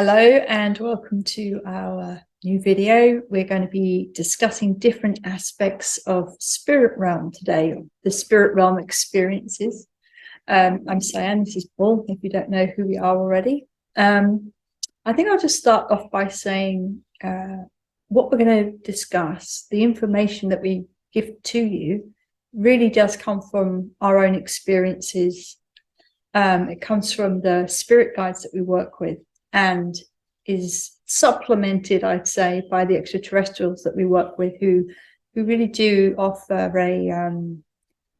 Hello and welcome to our new video. We're going to be discussing different aspects of spirit realm today, the spirit realm experiences. I'm Cyan, this is Paul, if you don't know who we are already. I think I'll just start off by saying what we're going to discuss, the information that we give to you really does come from our own experiences. It comes from the spirit guides that we work with, and is supplemented, I'd say, by the extraterrestrials that we work with, who really do offer an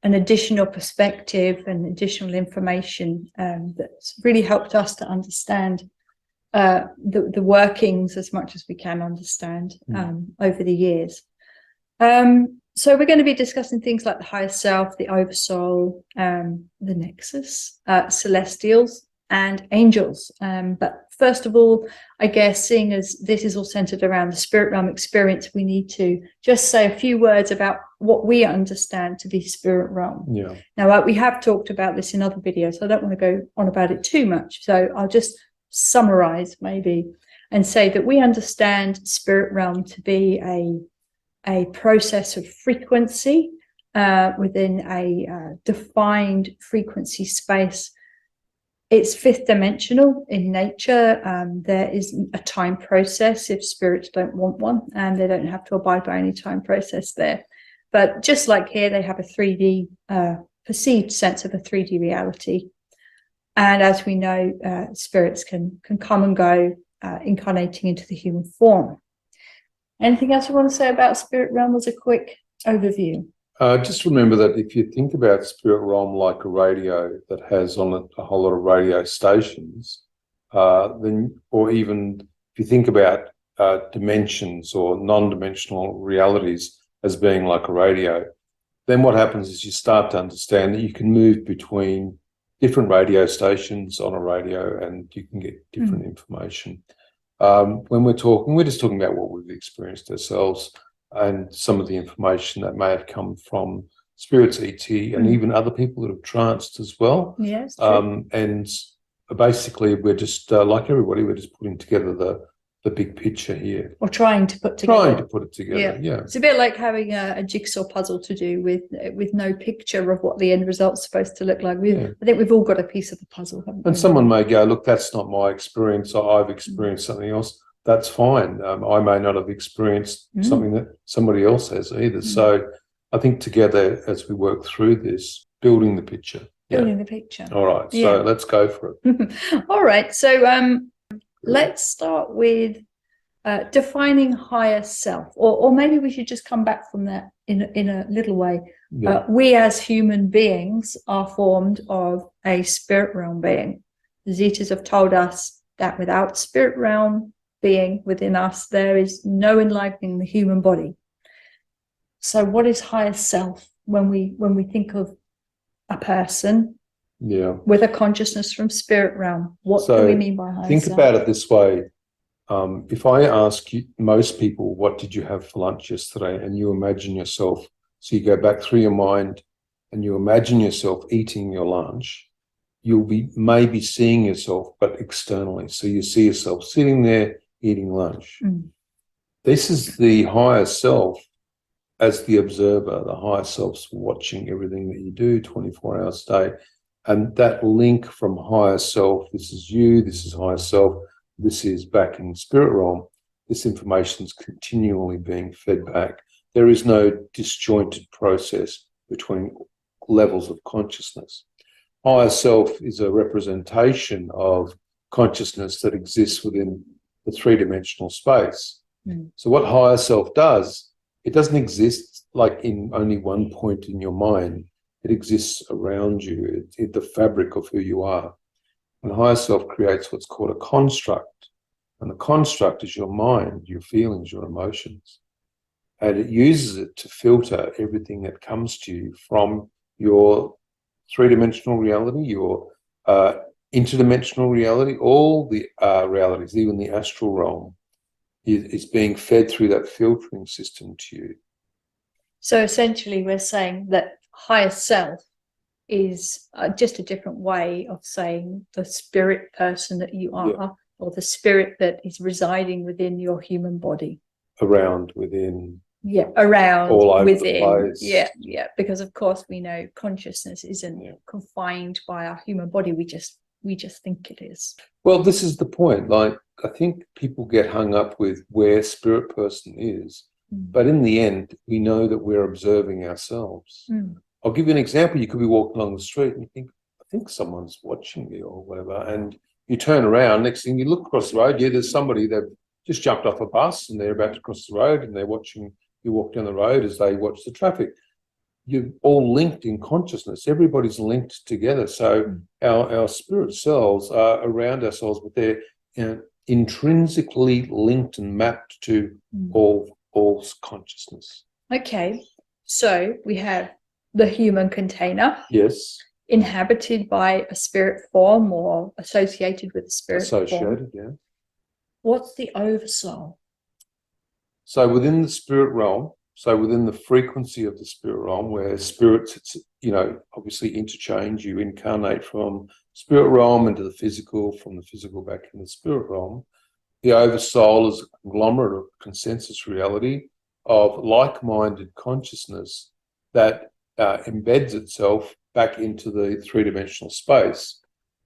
additional perspective and additional information that's really helped us to understand the workings as much as we can understand over the years. So we're going to be discussing things like the higher self, the Oversoul, the Nexus, celestials, and angels. But first of all, I guess, seeing as this is all centered around the spirit realm experience, we need to just say a few words about what we understand to be spirit realm. Yeah. Now, we have talked about this in other videos, so I don't want to go on about it too much. So I'll just summarize maybe and say that we understand spirit realm to be a process of frequency within a defined frequency space. It's fifth dimensional in nature. There is a time process if spirits don't want one, and they don't have to abide by any time process there. But just like here, they have a 3D perceived sense of a 3D reality. And as we know, spirits can come and go, incarnating into the human form. Anything else you want to say about spirit realm as a quick overview? Just remember that if you think about spirit realm like a radio that has on it a whole lot of radio stations, then, or even if you think about dimensions or non-dimensional realities as being like a radio, then what happens is you start to understand that you can move between different radio stations on a radio and you can get different information. When we're just talking about what we've experienced ourselves and some of the information that may have come from spirits, ET, and even other people that have tranced as well. Yes. And basically, we're just like everybody, we're just putting together the big picture here, or trying to put together. Yeah. It's a bit like having a jigsaw puzzle to do with no picture of what the end result's supposed to look like. I think we've all got a piece of the puzzle, haven't we? And someone may go, look, that's not my experience, or I've experienced something else. That's fine. I may not have experienced something that somebody else has either. So I think together, as we work through this, building the picture. Building the picture. All right. So let's go for it. All right. So let's start with defining higher self, or maybe we should just come back from that in a little way. Yeah. We as human beings are formed of a spirit realm being. The Zetas have told us that without spirit realm being within us, there is no enlightening the human body. So what is higher self when we think of a person with a consciousness from spirit realm? What do we mean by higher self? Think about it this way. If I ask you, most people, what did you have for lunch yesterday, and you imagine yourself, so you go back through your mind and you imagine yourself eating your lunch, you'll be maybe seeing yourself, but externally. So you see yourself sitting there eating lunch. This is the higher self as the observer. The higher self's watching everything that you do 24 hours a day. And that link from higher self, this is you, this is higher self, this is back in spirit realm, this information is continually being fed back. There is no disjointed process between levels of consciousness. Higher self is a representation of consciousness that exists within the three-dimensional space. So what higher self does, it doesn't exist like in only one point in your mind. It exists around you. It's the fabric of who you are. And higher self creates what's called a construct. And the construct is your mind, your feelings, your emotions. And it uses it to filter everything that comes to you from your three-dimensional reality, your interdimensional reality, all the realities, even the astral realm, is being fed through that filtering system to you. So essentially we're saying that higher self is just a different way of saying the spirit person that you are or the spirit that is residing within your human body. Around, within, Yeah, around, all over the within. place. Yeah, because of course we know consciousness isn't confined by our human body. We just think it is. Well, this is the point. Like, I think people get hung up with where spirit person is, but in the end, we know that we're observing ourselves. I'll give you an example. You could be walking along the street and you think, I think someone's watching me or whatever, and you turn around, next thing you look across the road, there's somebody that just jumped off a bus and they're about to cross the road and they're watching you walk down the road as they watch the traffic. You're all linked in consciousness. Everybody's linked together. So our spirit selves are around ourselves, but they're intrinsically linked and mapped to all consciousness. Okay, so we have the human container. Yes. Inhabited by a spirit form or associated with a spirit associated, form. What's the oversoul? So within the spirit realm, so within the frequency of the spirit realm, where spirits, obviously interchange, you incarnate from spirit realm into the physical, from the physical back in the spirit realm. The oversoul is a conglomerate of consensus reality of like-minded consciousness that embeds itself back into the three-dimensional space.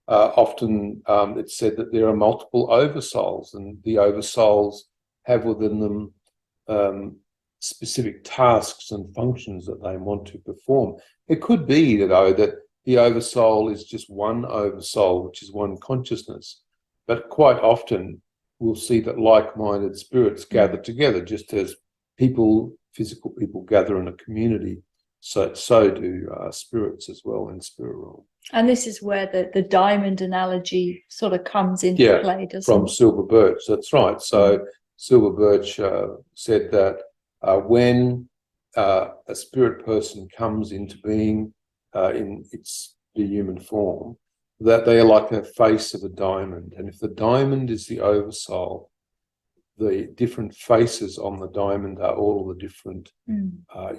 Often it's said that there are multiple oversouls, and the oversouls have within them specific tasks and functions that they want to perform. It could be, though, that the oversoul is just one oversoul, which is one consciousness. But quite often we'll see that like-minded spirits gather together, just as physical people gather in a community. So do spirits as well in spirit realm. And this is where the diamond analogy sort of comes into play, doesn't from it? Silver Birch, that's right. So Silver Birch said that when a spirit person comes into being in the human form, that they are like a face of a diamond. And if the diamond is the oversoul, the different faces on the diamond are all the different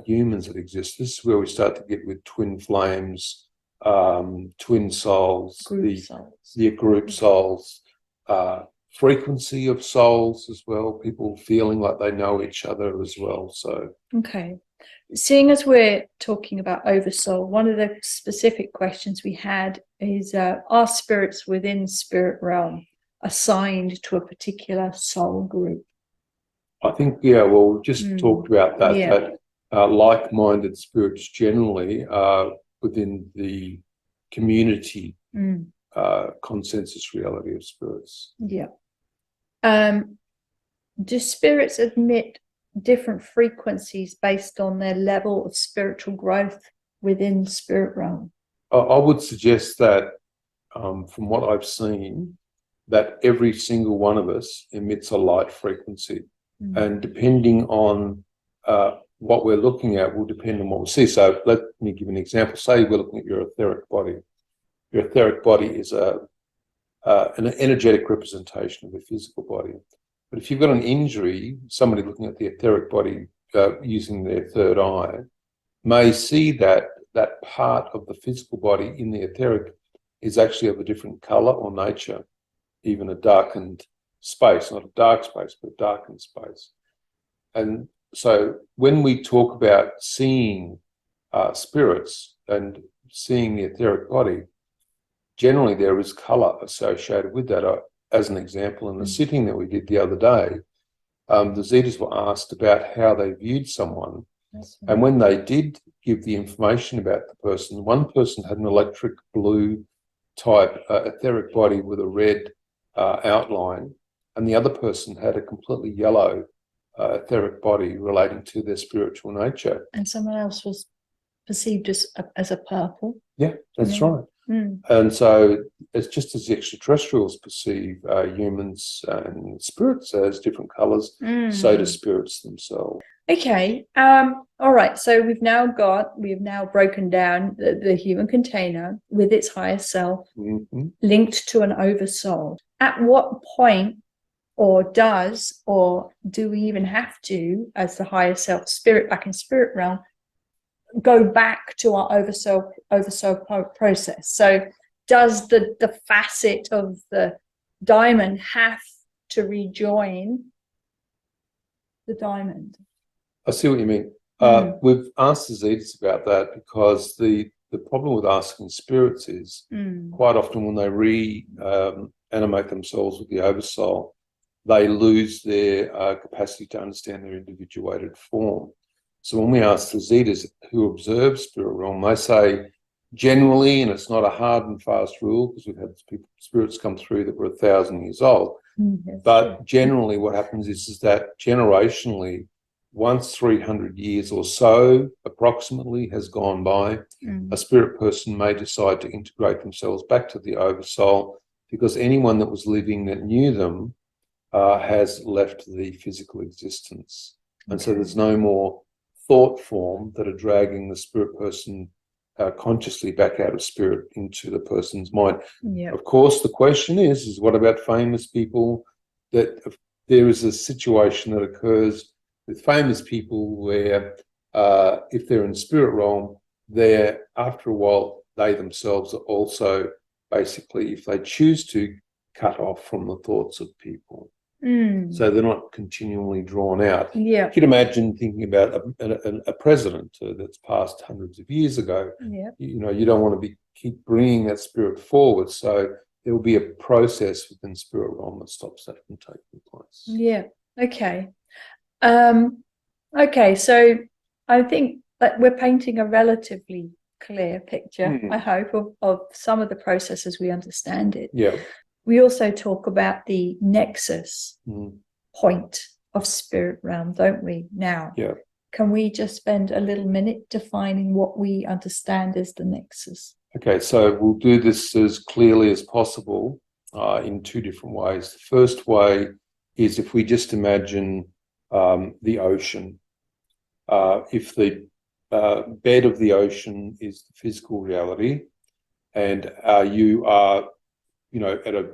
humans that exist. This is where we start to get with twin flames, twin souls, the group souls, frequency of souls as well, people feeling like they know each other as well. So okay, seeing as we're talking about oversoul, one of the specific questions we had is, are spirits within spirit realm assigned to a particular soul group? I think, we just talked about that, that like-minded spirits generally are within the community consensus reality of spirits. Do spirits admit different frequencies based on their level of spiritual growth within spirit realm? I would suggest that from what I've seen, that every single one of us emits a light frequency, and depending on what we're looking at will depend on what we see. So let me give an example. Say we're looking at your etheric body. Your etheric body is an energetic representation of the physical body. But if you've got an injury, somebody looking at the etheric body using their third eye may see that part of the physical body in the etheric is actually of a different color or nature, even a darkened space, not a dark space, but a darkened space. And so when we talk about seeing spirits and seeing the etheric body, generally there is color associated with that. As an example, in the sitting that we did the other day, the Zetas were asked about how they viewed someone. And when they did give the information about the person, one person had an electric blue type etheric body with a red outline, and the other person had a completely yellow etheric body relating to their spiritual nature. And someone else was perceived as a purple. Yeah, that's right. And so it's just as the extraterrestrials perceive humans and spirits as different colors, so do spirits themselves. Okay. All right. So we've now broken down the human container with its higher self linked to an oversoul. At what point, or do we even have to, as the higher self spirit back in spirit realm, go back to our oversoul process? So does the facet of the diamond have to rejoin the diamond? I see what you mean. We've asked the Zetas about that because the problem with asking spirits is quite often when they animate themselves with the Oversoul, they lose their capacity to understand their individuated form. So when we ask the Zetas who observe spirit realm, they say generally, and it's not a hard and fast rule because we've had spirits come through that were 1,000 years old, but generally what happens is that generationally, once 300 years or so approximately has gone by, a spirit person may decide to integrate themselves back to the Oversoul because anyone that was living that knew them has left the physical existence. And so there's no more thought form that are dragging the spirit person consciously back out of spirit into the person's mind. Of course, the question is what about famous people? That there is a situation that occurs with famous people where if they're in spirit realm, they're after a while, they themselves are also basically, if they choose to, cut off from the thoughts of people. So they're not continually drawn out. You can imagine thinking about a president that's passed hundreds of years ago. You know, you don't want to keep bringing that spirit forward. So there will be a process within spirit realm that stops that from taking place. Okay. Okay, so I think that we're painting a relatively clear picture, I hope, of some of the processes we understand it. We also talk about the nexus point of spirit realm, don't we? Now, can we just spend a little minute defining what we understand as the nexus? Okay, so we'll do this as clearly as possible in two different ways. The first way is if we just imagine the ocean. If the bed of the ocean is the physical reality and you are, you know, at a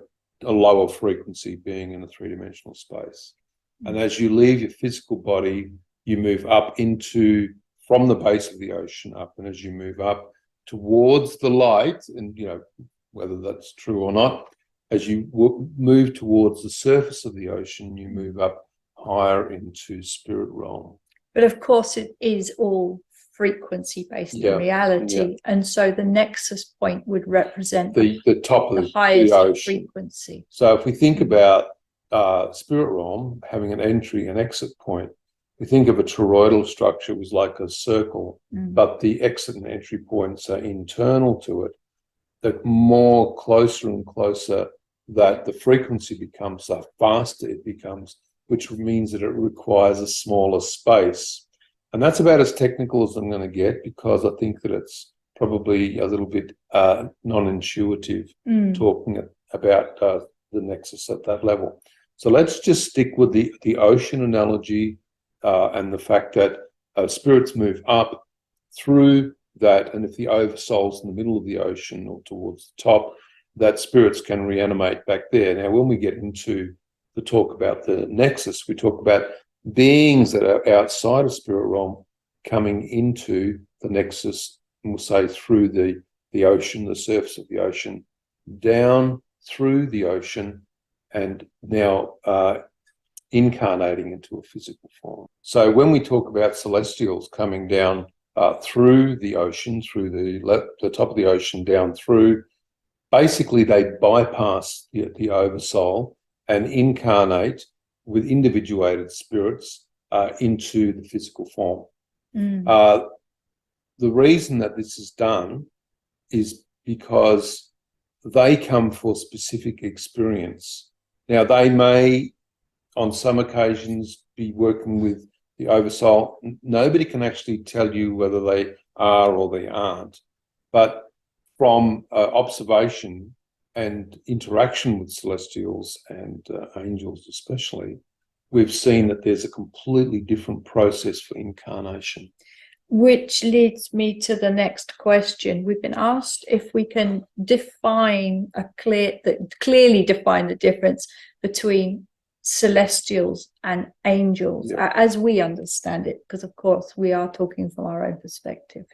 lower frequency being in a three-dimensional space. And as you leave your physical body, you move up from the base of the ocean up. And as you move up towards the light, and, you know, whether that's true or not, as you move towards the surface of the ocean, you move up higher into spirit realm. But of course, it is all frequency based in reality, and so the nexus point would represent the top of the highest the ocean. Frequency. So if we think about spirit realm having an entry and exit point, we think of a toroidal structure was like a circle, but the exit and entry points are internal to it. The more closer and closer that the frequency becomes, the faster it becomes, which means that it requires a smaller space. And that's about as technical as I'm going to get because I think that it's probably a little bit non-intuitive talking about the nexus at that level. So let's just stick with the ocean analogy and the fact that spirits move up through that, and if the oversoul's in the middle of the ocean or towards the top, that spirits can reanimate back there. Now, when we get into the talk about the nexus, we talk about beings that are outside of spirit realm coming into the nexus, and we'll say through the ocean, the surface of the ocean, down through the ocean, and now incarnating into a physical form. So when we talk about celestials coming down through the ocean, through the top of the ocean, down through, basically they bypass the oversoul and incarnate with individuated spirits into the physical form. The reason that this is done is because they come for specific experience. Now, they may, on some occasions, be working with the oversoul. Nobody can actually tell you whether they are or they aren't. But from observation and interaction with celestials and angels especially, we've seen that there's a completely different process for incarnation. Which leads me to the next question. We've been asked if we can clearly define the difference between celestials and angels as we understand it, because of course we are talking from our own perspective.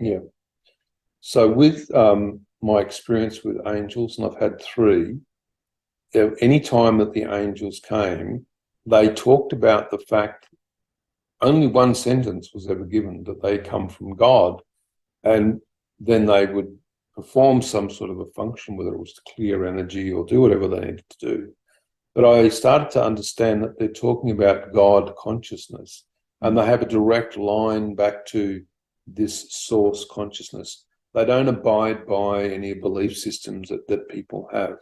So with my experience with angels, and I've had 3, any time that the angels came, they talked about the fact, only one sentence was ever given, that they come from God, and then they would perform some sort of a function, whether it was to clear energy or do whatever they needed to do. But I started to understand that they're talking about God consciousness, and they have a direct line back to this source consciousness. They don't abide by any belief systems that people have.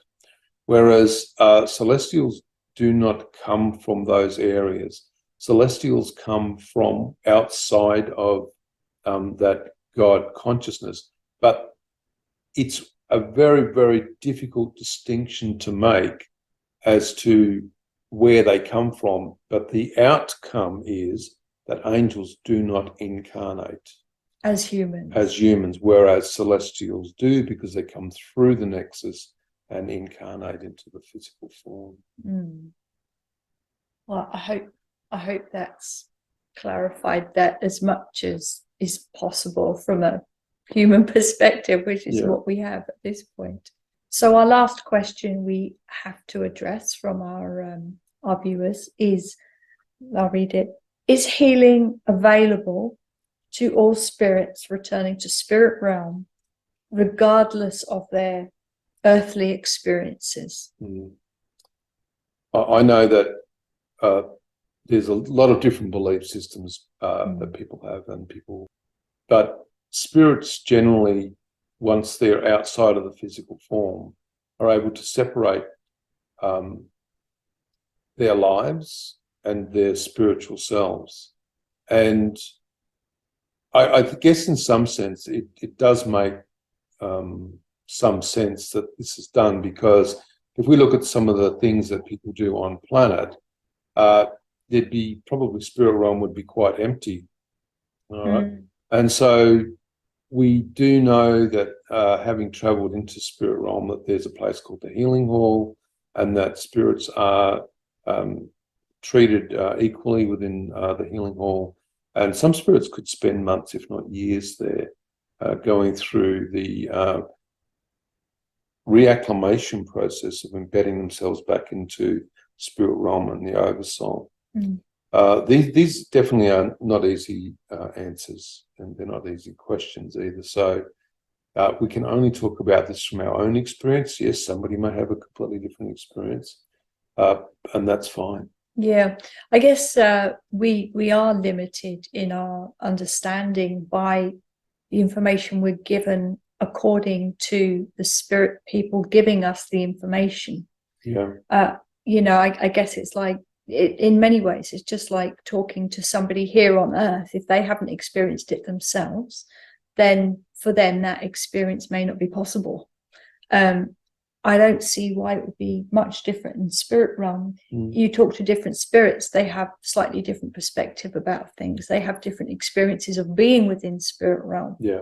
Whereas celestials do not come from those areas. Celestials come from outside of that God consciousness. But it's a very, very difficult distinction to make as to where they come from. But the outcome is that angels do not incarnate as humans, whereas celestials do, because they come through the Nexus and incarnate into the physical form. Well, I hope that's clarified that as much as is possible from a human perspective, which is what we have at this point. So our last question we have to address from our viewers is, I'll read it: is healing available to all spirits returning to spirit realm, regardless of their earthly experiences? I know that there's a lot of different belief systems that people have, but spirits generally, once they're outside of the physical form, are able to separate their lives and their spiritual selves. And I guess in some sense it does make some sense that this is done, because if we look at some of the things that people do on planet, there'd be probably spirit realm would be quite empty. All right. And so we do know that having traveled into spirit realm, that there's a place called the healing hall, and that spirits are treated equally within the healing hall. And some spirits could spend months, if not years, there, going through the reacclimation process of embedding themselves back into spirit realm and the Oversoul. These definitely are not easy answers, and they're not easy questions either. So we can only talk about this from our own experience. Yes, somebody may have a completely different experience, and that's fine. Yeah, I guess we are limited in our understanding by the information we're given according to the spirit people giving us the information. Yeah. You know, I guess it's like, in many ways, it's just like talking to somebody here on Earth. If they haven't experienced it themselves, then for them that experience may not be possible. I don't see why it would be much different in spirit realm. You talk to different spirits, they have slightly different perspective about things. They have different experiences of being within spirit realm. Yeah.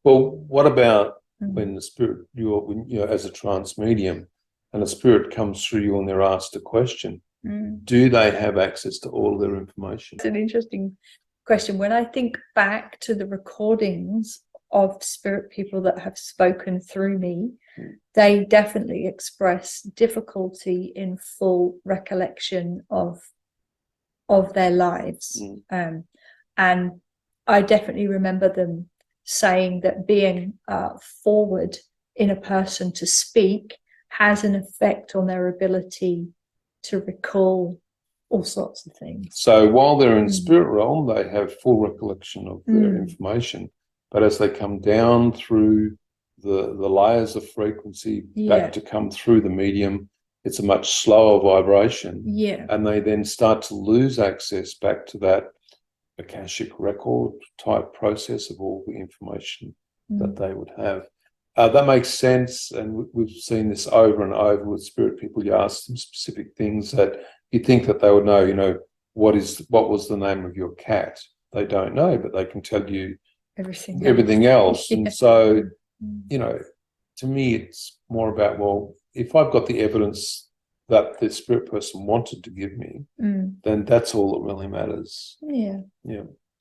Well, what about when the spirit, you're as a trance medium, and a spirit comes through you and they're asked a question? Do they have access to all their information? It's an interesting question. When I think back to the recordings of spirit people that have spoken through me, they definitely express difficulty in full recollection of their lives. And I definitely remember them saying that being forward in a person to speak has an effect on their ability to recall all sorts of things. So while they're in spirit realm, they have full recollection of their information, but as they come down through the layers of frequency back to come through the medium, it's a much slower vibration, and they then start to lose access back to that Akashic record type process of all the information that they would have. That makes sense, and we've seen this over and over with spirit people. You ask them specific things that you think that they would know. You know, what was the name of your cat? They don't know, but they can tell you everything else. And so, you know, to me, it's more about, well, if I've got the evidence that the spirit person wanted to give me, then that's all that really matters. Yeah.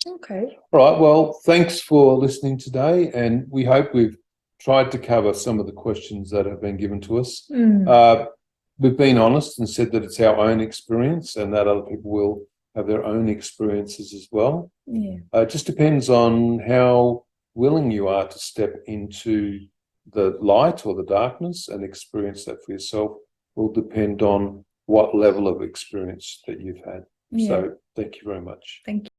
Okay. All right. Well, thanks for listening today, and we hope we've tried to cover some of the questions that have been given to us. we've been honest and said that it's our own experience and that other people will have their own experiences as well. Yeah. It just depends on how willing you are to step into the light or the darkness and experience that for yourself. Will depend on what level of experience that you've had. Yeah. So thank you very much. Thank you.